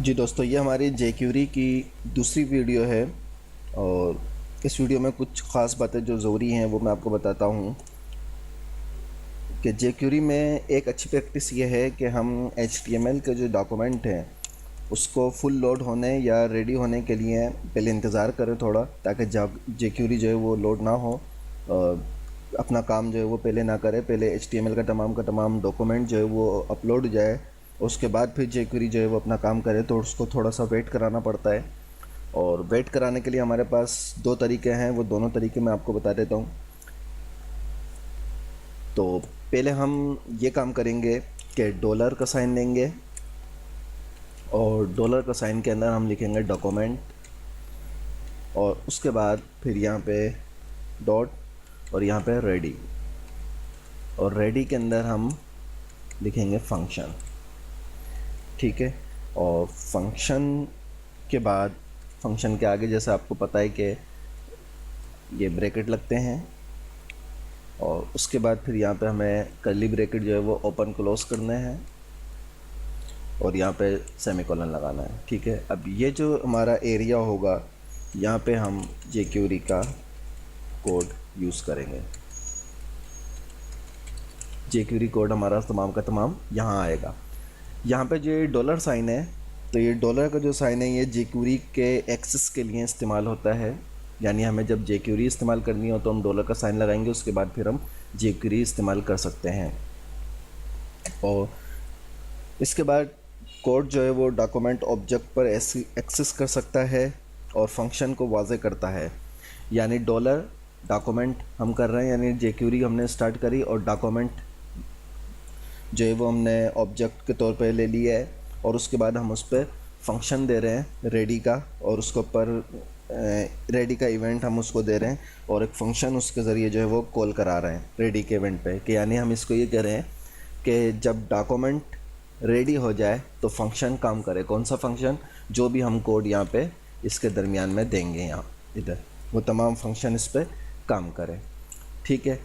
जी दोस्तों, ये हमारी जेक्यूरी की दूसरी वीडियो है और इस वीडियो में कुछ ख़ास बातें जो ज़रूरी हैं वो मैं आपको बताता हूँ कि जेक्यूरी में एक अच्छी प्रैक्टिस ये है कि हम HTML के जो डॉक्यूमेंट हैं उसको फुल लोड होने या रेडी होने के लिए पहले इंतज़ार करें थोड़ा, ताकि जेक्यूरी जो है वो लोड ना हो। अपना काम जो है वो पहले ना करे, पहले HTML का तमाम डॉक्यूमेंट जो है वो अपलोड हो जाए, उसके बाद फिर जेक्यूरी जो है वो अपना काम करे, तो उसको थोड़ा सा वेट कराना पड़ता है। और वेट कराने के लिए हमारे पास दो तरीके हैं, वो दोनों तरीके मैं आपको बता देता हूँ। तो पहले हम ये काम करेंगे कि डॉलर का साइन लेंगे और डॉलर का साइन के अंदर हम लिखेंगे डॉक्यूमेंट, और उसके बाद फिर यहाँ पे डॉट और यहाँ पे रेडी, और रेडी के अंदर हम लिखेंगे फंक्शन। ठीक है। और फंक्शन के बाद, फंक्शन के आगे जैसे आपको पता है कि ये ब्रैकेट लगते हैं, और उसके बाद फिर यहाँ पे हमें कर्ली ब्रैकेट जो है वो ओपन क्लोज करने हैं और यहाँ पे सेमीकोलन लगाना है। ठीक है। अब ये जो हमारा एरिया होगा, यहाँ पे हम जेक्यूरी का कोड यूज़ करेंगे। जेक्यूरी कोड हमारा तमाम का तमाम यहाँ आएगा। यहाँ पे जो डॉलर साइन है, तो ये डॉलर का जो साइन है ये जेक्यूरी के एक्सेस के लिए इस्तेमाल होता है। यानी हमें जब जेक्यूरी इस्तेमाल करनी हो तो हम डॉलर का साइन लगाएंगे, उसके बाद फिर हम जेक्यूरी इस्तेमाल कर सकते हैं। और इसके बाद कोड जो है वो डॉक्यूमेंट ऑब्जेक्ट पर एक्सेस कर सकता है और फंक्शन को वाज़े करता है। यानी डॉलर डॉक्यूमेंट हम कर रहे हैं, यानी जेक्यूरी हमने स्टार्ट करी और डॉक्यूमेंट जो है वो हमने ऑब्जेक्ट के तौर पे ले लिया है, और उसके बाद हम उस पर फंक्शन दे रहे हैं रेडी का, और उसके ऊपर रेडी का इवेंट हम उसको दे रहे हैं, और एक फंक्शन उसके ज़रिए जो है वो कॉल करा रहे हैं रेडी के इवेंट पे। कि यानी हम इसको ये कह रहे हैं कि जब डॉक्यूमेंट रेडी हो जाए तो फंक्शन काम करे। कौन सा फंक्शन? जो भी हम कोड यहाँ पे इसके दरमियान में देंगे, यहाँ इधर वो तमाम फंक्शन इस पर काम करे। ठीक है।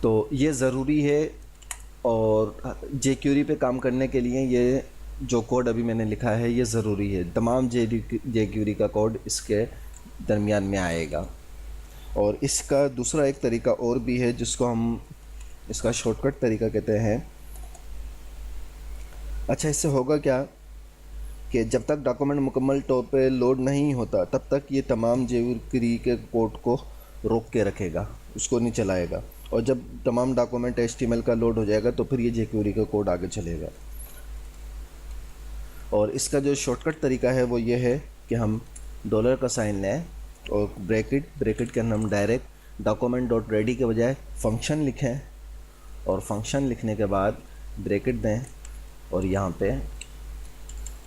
तो ये ज़रूरी है, और जेक्यूरी पे काम करने के लिए ये जो कोड अभी मैंने लिखा है ये ज़रूरी है। तमाम जेक्यूरी का कोड इसके दरमियान में आएगा। और इसका दूसरा एक तरीका और भी है जिसको हम इसका शॉर्टकट तरीका कहते हैं। अच्छा, इससे होगा क्या कि जब तक डॉक्यूमेंट मुकम्मल तौर पे लोड नहीं होता तब तक ये तमाम जेक्यूरी के कोड को रोक के रखेगा, उसको नहीं चलाएगा। और जब तमाम डॉक्यूमेंट HTML का लोड हो जाएगा तो फिर ये जेक्यूरी का कोड आगे चलेगा। और इसका जो शॉर्टकट तरीका है वो ये है कि हम डॉलर का साइन लें और ब्रैकेट के अंदर हम डायरेक्ट डॉक्यूमेंट डॉट रेडी के बजाय फंक्शन लिखें, और फंक्शन लिखने के बाद ब्रैकेट दें, और यहाँ पे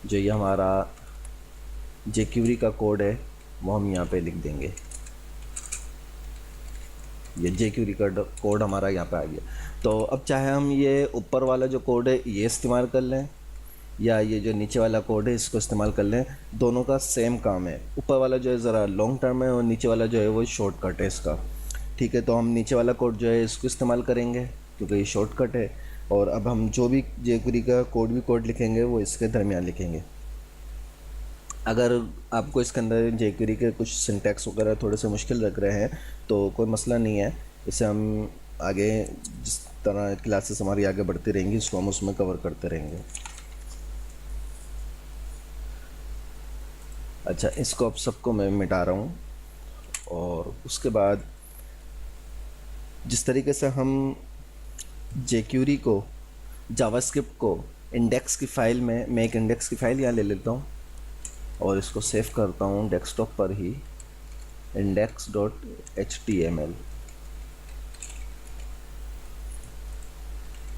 जो ये हमारा जेक्यूरी का कोड है वो हम यहाँ पे लिख देंगे। ये जेक्यूरी का कोड हमारा यहाँ पे आ गया। तो अब चाहे हम ये ऊपर वाला जो कोड है ये इस्तेमाल कर लें, या ये जो नीचे वाला कोड है इसको इस्तेमाल कर लें, दोनों का सेम काम है। ऊपर वाला जो है ज़रा लॉन्ग टर्म है और नीचे वाला जो है वो शॉर्टकट है इसका। ठीक है। तो हम नीचे वाला कोड जो है इसको इस्तेमाल करेंगे क्योंकि ये शॉर्टकट है, और अब हम जो भी जेक्यूरी का कोड लिखेंगे वो इसके दरमियान लिखेंगे। अगर आपको इसके अंदर जेक्यूरी के कुछ सिंटैक्स वगैरह थोड़े से मुश्किल लग रहे हैं तो कोई मसला नहीं है, इसे हम आगे जिस तरह क्लासेस हमारी आगे बढ़ती रहेंगी इसको हम उसमें कवर करते रहेंगे। अच्छा, इसको अब सबको मैं मिटा रहा हूँ। और उसके बाद जिस तरीके से हम जेक्यूरी को, जावास्क्रिप्ट को इंडेक्स की फ़ाइल में, मैं एक इंडेक्स की फ़ाइल यहाँ ले लेता हूँ और इसको सेव करता हूँ डेस्कटॉप पर ही, index.html।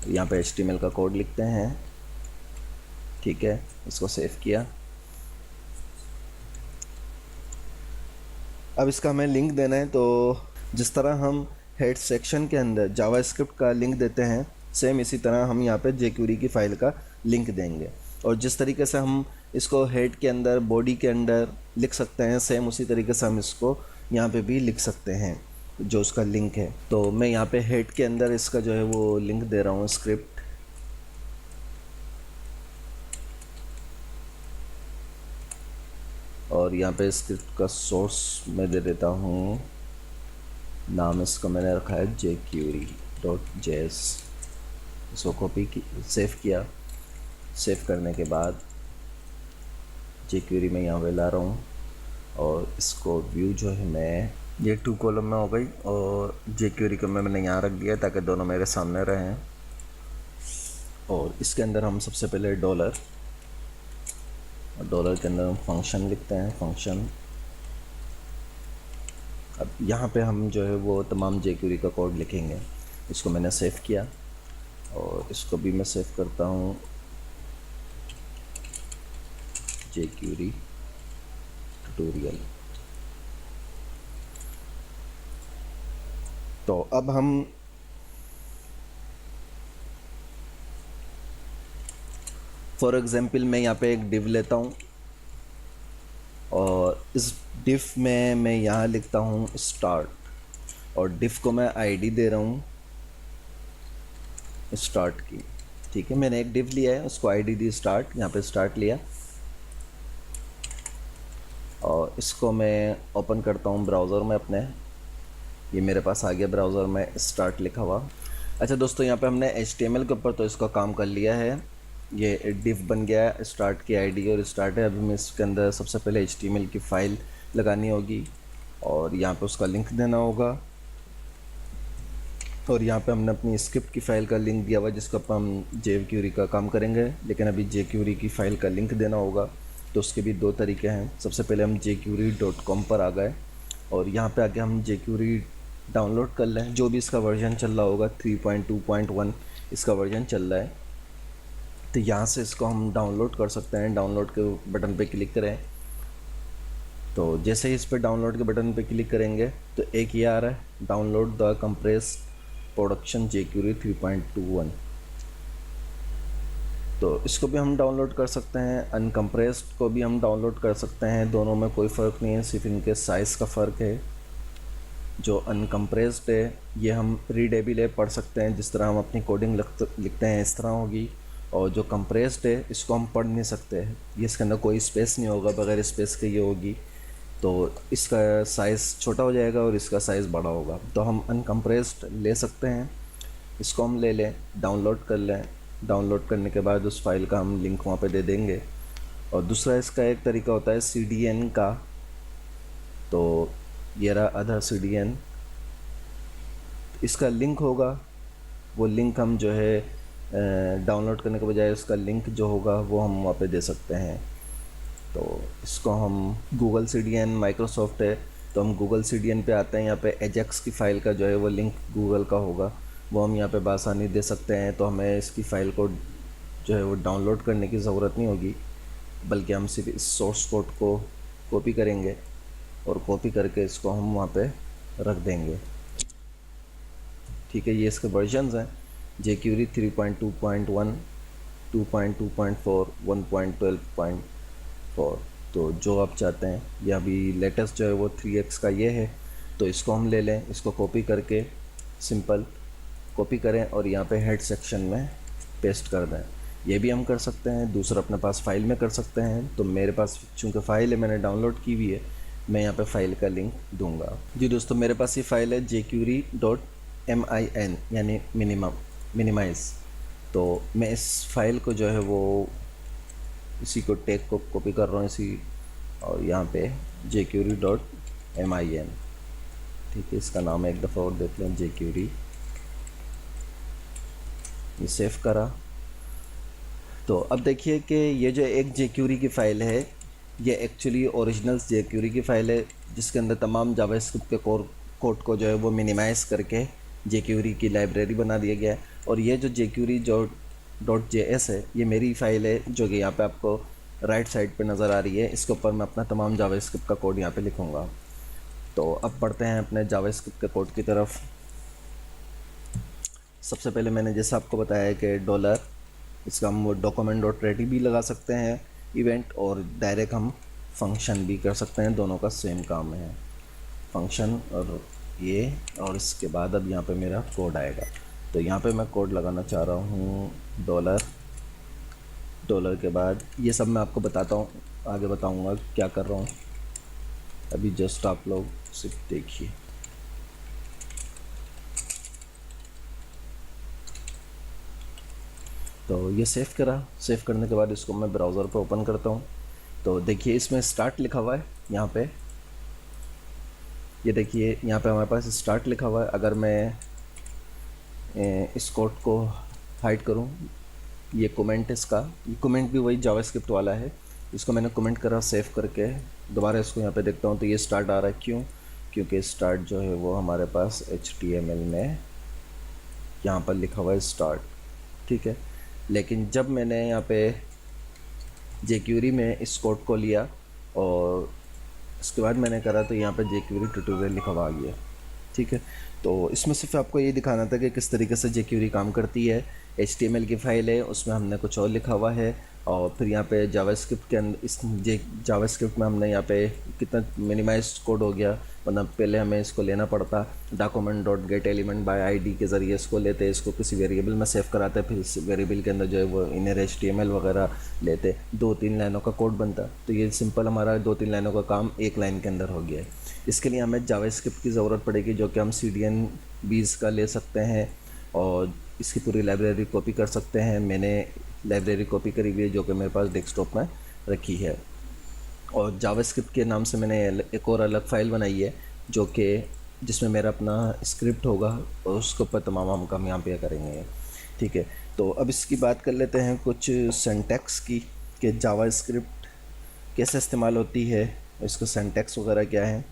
यहाँ पे HTML का कोड लिखते हैं। ठीक है, इसको सेव किया। अब इसका हमें लिंक देना है, तो जिस तरह हम हेड सेक्शन के अंदर जावास्क्रिप्ट का लिंक देते हैं, सेम इसी तरह हम यहाँ पे जेक्यूरी की फ़ाइल का लिंक देंगे। और जिस तरीके से हम इसको हेड के अंदर, बॉडी के अंदर लिख सकते हैं, सेम उसी तरीके से हम इसको यहाँ पे भी लिख सकते हैं जो उसका लिंक है। तो मैं यहाँ पे हेड के अंदर इसका जो है वो लिंक दे रहा हूँ, स्क्रिप्ट। और यहाँ पे स्क्रिप्ट का सोर्स मैं दे देता हूँ, नाम इसका मैंने रखा है jQuery.js। इसको कॉपी की, सेव किया। सेव करने के बाद jQuery में यहाँ पे ला रहा हूँ और इसको व्यू जो है मैं, ये 2 कॉलम में हो गई और jQuery को मैंने यहाँ रख दिया ताकि दोनों मेरे सामने रहें। और इसके अंदर हम सबसे पहले डॉलर के अंदर हम फंक्शन लिखते हैं, फंक्शन। अब यहाँ पे हम जो है वो तमाम jQuery का कोड लिखेंगे। इसको मैंने सेव किया और इसको भी मैं सेव करता हूँ, jQuery ट्यूटोरियल। तो अब हम फॉर एग्ज़ाम्पल मैं यहाँ पे एक डिव लेता हूँ और इस डिव में मैं यहाँ लिखता हूँ स्टार्ट और डिव को मैं आईडी दे रहा हूँ स्टार्ट की। ठीक है, मैंने एक डिव लिया है, उसको आईडी दी स्टार्ट, यहाँ पे स्टार्ट लिया और इसको मैं ओपन करता हूँ ब्राउज़र में अपने। ये मेरे पास आ गया ब्राउज़र में स्टार्ट लिखा हुआ। अच्छा दोस्तों, यहाँ पे हमने HTML के ऊपर तो इसका काम कर लिया है, ये डिव बन गया है, स्टार्ट की आईडी और स्टार्ट है। अभी मैं इसके अंदर सबसे पहले HTML की फ़ाइल लगानी होगी और यहाँ पे उसका लिंक देना होगा। और यहाँ पे हमने अपनी स्क्रिप्ट की फ़ाइल का लिंक दिया हुआ जिसको हम jQuery का काम करेंगे, लेकिन अभी jQuery की फ़ाइल का लिंक देना होगा। तो उसके भी 2 तरीके हैं। सबसे पहले हम jQuery.com पर आ गए और यहाँ पे आके हम jQuery डाउनलोड कर लें, जो भी इसका वर्जन चल रहा होगा, 3.2.1 इसका वर्जन चल रहा है। तो यहाँ से इसको हम डाउनलोड कर सकते हैं। डाउनलोड के बटन पे क्लिक करें, तो जैसे ही इस पर डाउनलोड के बटन पे क्लिक करेंगे तो एक ये आ रहा है, download the compressed production jQuery 3.21। तो इसको भी हम डाउनलोड कर सकते हैं, अनकम्प्रेस्ड को भी हम डाउनलोड कर सकते हैं। दोनों में कोई फ़र्क नहीं है, सिर्फ इनके साइज़ का फ़र्क है। जो अनकम्प्रेस्ड है ये हम रीडेबल है, पढ़ सकते हैं, जिस तरह हम अपनी कोडिंग लिखते हैं इस तरह होगी। और जो कंप्रेस्ड है इसको हम पढ़ नहीं सकते, ये इसके अंदर कोई स्पेस नहीं होगा, बगैर स्पेस के ये होगी। तो इसका साइज़ छोटा हो जाएगा और इसका साइज़ बड़ा होगा। तो हम अनकम्प्रेस्ड ले सकते हैं, इसको हम ले लें, डाउनलोड कर लें। डाउनलोड करने के बाद उस फाइल का हम लिंक वहाँ पे दे देंगे। और दूसरा इसका एक तरीका होता है CDN का, तो ये रहा अदर CDN, इसका लिंक होगा। वो लिंक हम जो है डाउनलोड करने के बजाय उसका लिंक जो होगा वो हम वहाँ पे दे सकते हैं। तो इसको हम गूगल CDN, माइक्रोसॉफ्ट है तो हम गूगल CDN पे आते हैं। यहाँ पे एजेक्स की फ़ाइल का जो है वो लिंक गूगल का होगा, वो हम यहाँ पे बासानी दे सकते हैं। तो हमें इसकी फ़ाइल को जो है वो डाउनलोड करने की ज़रूरत नहीं होगी, बल्कि हम सिर्फ इस सोर्स कोड को कॉपी करेंगे और कॉपी करके इसको हम वहाँ पे रख देंगे। ठीक है, ये इसके वर्जन्स हैं jQuery 3.2.1, 2.2.4, 1.12.4। तो जो आप चाहते हैं, ये अभी लेटेस्ट जो है वो 3x का ये है। तो इसको हम ले लें, इसको कॉपी करके सिंपल कॉपी करें और यहाँ पे हेड सेक्शन में पेस्ट कर दें। ये भी हम कर सकते हैं, दूसरा अपने पास फ़ाइल में कर सकते हैं। तो मेरे पास चूँकि फ़ाइल है, मैंने डाउनलोड की हुई है, मैं यहाँ पे फ़ाइल का लिंक दूंगा। जी दोस्तों, मेरे पास ये फ़ाइल है jQuery.min, यानी मिनिमाइज़। तो मैं इस फाइल को जो है वो इसी को टैग को कॉपी कर रहा हूँ इसी, और यहाँ पे jQuery.min। ठीक है, इसका नाम एक दफ़ा और देख लें, jQuery। ये सेव करा। तो अब देखिए कि ये जो एक jQuery की फ़ाइल है, ये एक्चुअली ओरिजिनल jQuery की फ़ाइल है, जिसके अंदर तमाम जावास्क्रिप्ट के कोड को जो है वो मिनिमाइज़ करके jQuery की लाइब्रेरी बना दिया गया है। और ये जो jQuery.js है, ये मेरी फ़ाइल है जो कि यहाँ पे आपको राइट साइड पे नज़र आ रही है। इसके ऊपर मैं अपना तमाम जावास्क्रिप्ट का कोड यहाँ पे लिखूँगा। तो अब बढ़ते हैं अपने जावास्क्रिप्ट के कोड की तरफ। सबसे पहले मैंने जैसा आपको बताया कि डॉलर, इसका हम document.ready भी लगा सकते हैं इवेंट, और डायरेक्ट हम फंक्शन भी कर सकते हैं, दोनों का सेम काम है, फंक्शन और ये। और इसके बाद अब यहाँ पे मेरा कोड आएगा। तो यहाँ पे मैं कोड लगाना चाह रहा हूँ डॉलर के बाद ये सब मैं आपको बताता हूँ, आगे बताऊँगा क्या कर रहा हूँ। अभी जस्ट आप लोग सिर्फ देखिए। तो ये सेव करा, सेव करने के बाद इसको मैं ब्राउज़र पे ओपन करता हूँ। तो देखिए इसमें स्टार्ट लिखा हुआ है यहाँ पे, ये देखिए यहाँ पे हमारे पास स्टार्ट लिखा हुआ है। अगर मैं इस कोड को हाइड करूँ, ये कमेंट इसका, ये कमेंट भी वही जावास्क्रिप्ट वाला है। इसको मैंने कमेंट करा सेव करके, दोबारा इसको यहाँ पे देखता हूँ तो ये स्टार्ट आ रहा है। क्यों? क्योंकि स्टार्ट जो है वो हमारे पास HTML में यहाँ पर लिखा हुआ है स्टार्ट, ठीक है। लेकिन जब मैंने यहाँ पे jQuery में इस कोड को लिया और इसके बाद मैंने करा तो यहाँ पे jQuery ट्यूटोरियल लिखा हुआ आ गया, ठीक है। तो इसमें सिर्फ आपको ये दिखाना था कि किस तरीके से jQuery काम करती है। HTML की फ़ाइल है, उसमें हमने कुछ और लिखा हुआ है, और फिर यहाँ पे जावास्क्रिप्ट के अंदर इस जावास्क्रिप्ट में हमने यहाँ पे कितना मिनिमाइज कोड हो गया, वरना पहले हमें इसको लेना पड़ता। Document dot gate element by ID के ज़रिए इसको लेते, इसको किसी वेरिएबल में सेव कराते, फिर इस वेरिएबल के अंदर जो है वो इनर HTML वगैरह लेते, 2-3 लाइनों का कोड बनता। तो ये सिंपल हमारा 2-3 लाइनों का काम एक लाइन के अंदर हो गया है। इसके लिए हमें जावास्क्रिप्ट की ज़रूरत पड़ेगी, जो कि हम CDN20 का ले सकते हैं और इसकी पूरी लाइब्रेरी कॉपी कर सकते हैं। मैंने लाइब्रेरी कॉपी करी हुई है जो कि मेरे पास डेस्कटॉप में रखी है, और जावास्क्रिप्ट के नाम से मैंने एक और अलग फ़ाइल बनाई है जो कि जिसमें मेरा अपना स्क्रिप्ट होगा और उसके ऊपर तमाम हम काम यहाँ पे करेंगे, ठीक है। तो अब इसकी बात कर लेते हैं कुछ सिंटैक्स की, कि जावास्क्रिप्ट कैसे इस्तेमाल होती है, इसका सिंटैक्स वगैरह क्या है।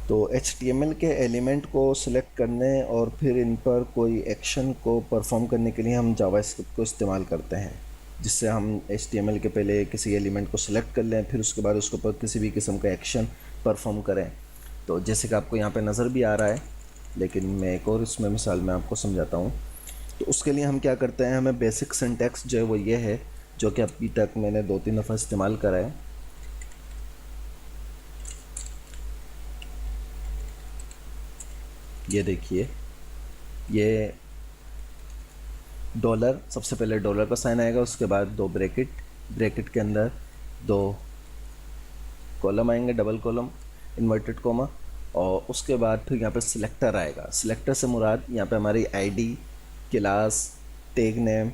तो HTML के एलिमेंट को सिलेक्ट करने और फिर इन पर कोई एक्शन को परफॉर्म करने के लिए हम जावास्क्रिप्ट को इस्तेमाल करते हैं, जिससे हम HTML के पहले किसी एलिमेंट को सिलेक्ट कर लें, फिर उसके बाद उसके ऊपर किसी भी किस्म का एक्शन परफॉर्म करें। तो जैसे कि आपको यहाँ पे नज़र भी आ रहा है, लेकिन मैं एक और इसमें मिसाल में आपको समझाता हूँ। तो उसके लिए हम क्या करते हैं, हमें बेसिक सिंटैक्स जो है वो ये है, जो कि अभी तक मैंने 2-3 दफ़ा इस्तेमाल करा है। ये देखिए, ये डॉलर, सबसे पहले डॉलर का साइन आएगा, उसके बाद 2 ब्रैकेट, ब्रैकेट के अंदर 2 कॉलम आएंगे, डबल कॉलम, इन्वर्टेड कॉमा, और उसके बाद फिर यहाँ पे सिलेक्टर आएगा। सिलेक्टर से मुराद यहाँ पे हमारी आईडी, क्लास, टैग नेम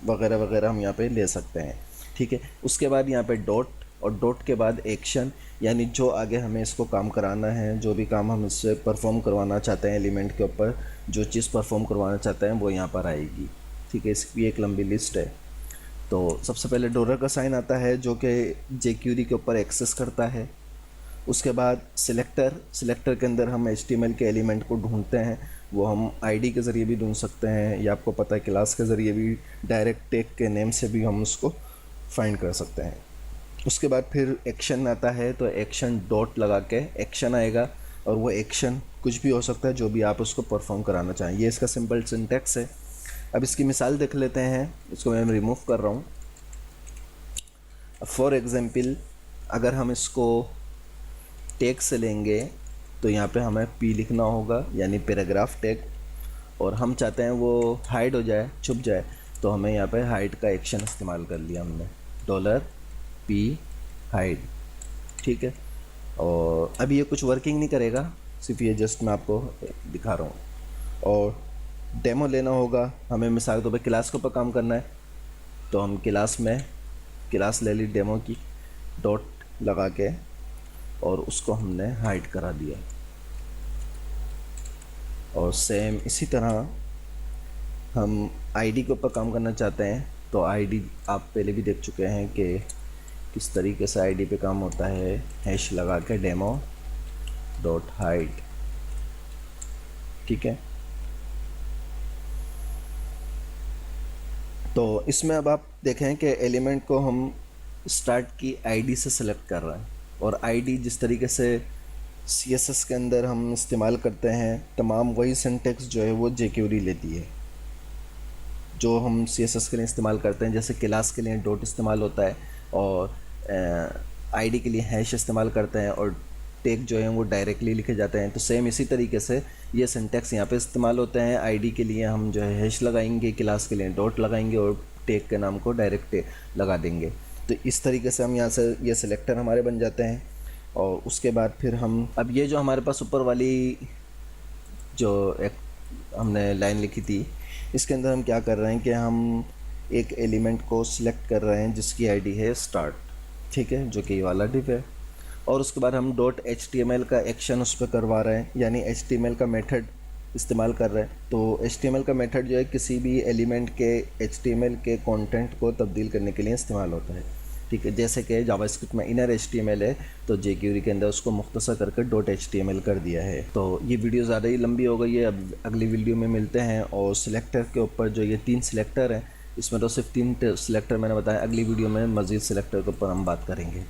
वगैरह वगैरह हम यहाँ पे ले सकते हैं, ठीक है। उसके बाद यहाँ पे डॉट, और डॉट के बाद एक्शन, यानी जो आगे हमें इसको काम कराना है, जो भी काम हम इससे परफॉर्म करवाना चाहते हैं, एलिमेंट के ऊपर जो चीज़ परफॉर्म करवाना चाहते हैं वो यहाँ पर आएगी, ठीक है। इसकी एक लंबी लिस्ट है। तो सबसे पहले डॉलर का साइन आता है जो कि jQuery के ऊपर एक्सेस करता है। उसके बाद सिलेक्टर, सिलेक्टर के अंदर हम HTML के एलिमेंट को ढूंढते हैं, वो हम आईडी के ज़रिए भी ढूंढ सकते हैं, या आपको पता है क्लास के ज़रिए भी, डायरेक्ट टैग के नेम से भी हम उसको फाइंड कर सकते हैं। उसके बाद फिर एक्शन आता है, तो एक्शन डॉट लगा के एक्शन आएगा, और वो एक्शन कुछ भी हो सकता है जो भी आप उसको परफॉर्म कराना चाहें। ये इसका सिंपल सिंटैक्स है। अब इसकी मिसाल देख लेते हैं, इसको मैं रिमूव कर रहा हूँ। फॉर एग्जांपल अगर हम इसको टैग से लेंगे तो यहाँ पे हमें P लिखना होगा, यानी पैराग्राफ टैग, और हम चाहते हैं वो हाइड हो जाए, छुप जाए, तो हमें यहाँ पे हाइड का एक्शन इस्तेमाल कर लिया हमने, $P हाइड, ठीक है। और अभी ये कुछ वर्किंग नहीं करेगा, सिर्फ ये जस्ट मैं आपको दिखा रहा हूँ। और डेमो लेना होगा हमें, मिसाल के तौर पर क्लास के ऊपर काम करना है, तो हम क्लास में क्लास ले ली डेमो की, डॉट लगा के, और उसको हमने हाइड करा दिया। और सेम इसी तरह हम आईडी के ऊपर काम करना चाहते हैं, तो आईडी आप पहले भी देख चुके हैं कि किस तरीके से आईडी पे काम होता है, हैश लगा के डेमो डॉट हाइड, ठीक है। तो इसमें अब आप देखें कि एलिमेंट को हम स्टार्ट की आईडी से सेलेक्ट कर रहे हैं, और आईडी जिस तरीके से CSS के अंदर हम इस्तेमाल करते हैं, तमाम वही सिंटैक्स जो है वो jQuery लेती है, जो हम CSS के लिए इस्तेमाल करते हैं। जैसे क्लास के लिए डॉट इस्तेमाल होता है, और आईडी के लिए हैश इस्तेमाल करते हैं, और टैग जो है वो डायरेक्टली लिखे जाते हैं। तो सेम इसी तरीके से ये सिंटैक्स यहाँ पे इस्तेमाल होते हैं। आईडी के लिए हम जो है हैश लगाएंगे, क्लास के लिए डॉट लगाएंगे, और टैग के नाम को डायरेक्ट लगा देंगे। तो इस तरीके से हम यहाँ से ये सिलेक्टर हमारे बन जाते हैं। और उसके बाद फिर हम अब ये जो हमारे पास ऊपर वाली जो एक हमने लाइन लिखी थी, इसके अंदर हम क्या कर रहे हैं कि हम एक एलिमेंट को सिलेक्ट कर रहे हैं जिसकी आईडी है स्टार्ट, ठीक है, जो कि ये वाला डिव है। और उसके बाद हम .html का एक्शन उस पर करवा रहे हैं, यानी HTML का मेथड इस्तेमाल कर रहे हैं। तो HTML का मेथड जो है किसी भी एलिमेंट के HTML के कंटेंट को तब्दील करने के लिए इस्तेमाल होता है, ठीक है। जैसे कि जावास्क्रिप्ट में इनर HTML है, तो jQuery के अंदर उसको मुख्तसर करके .html कर दिया है। तो ये वीडियो ज़्यादा ही लंबी हो गई है, अब अगली वीडियो में मिलते हैं। और सिलेक्टर के ऊपर जो ये 3 सिलेक्टर हैं, इसमें तो सिर्फ 3 सिलेक्टर मैंने बताया, अगली वीडियो में मज़ीद सिलेक्टर के ऊपर हम बात करेंगे।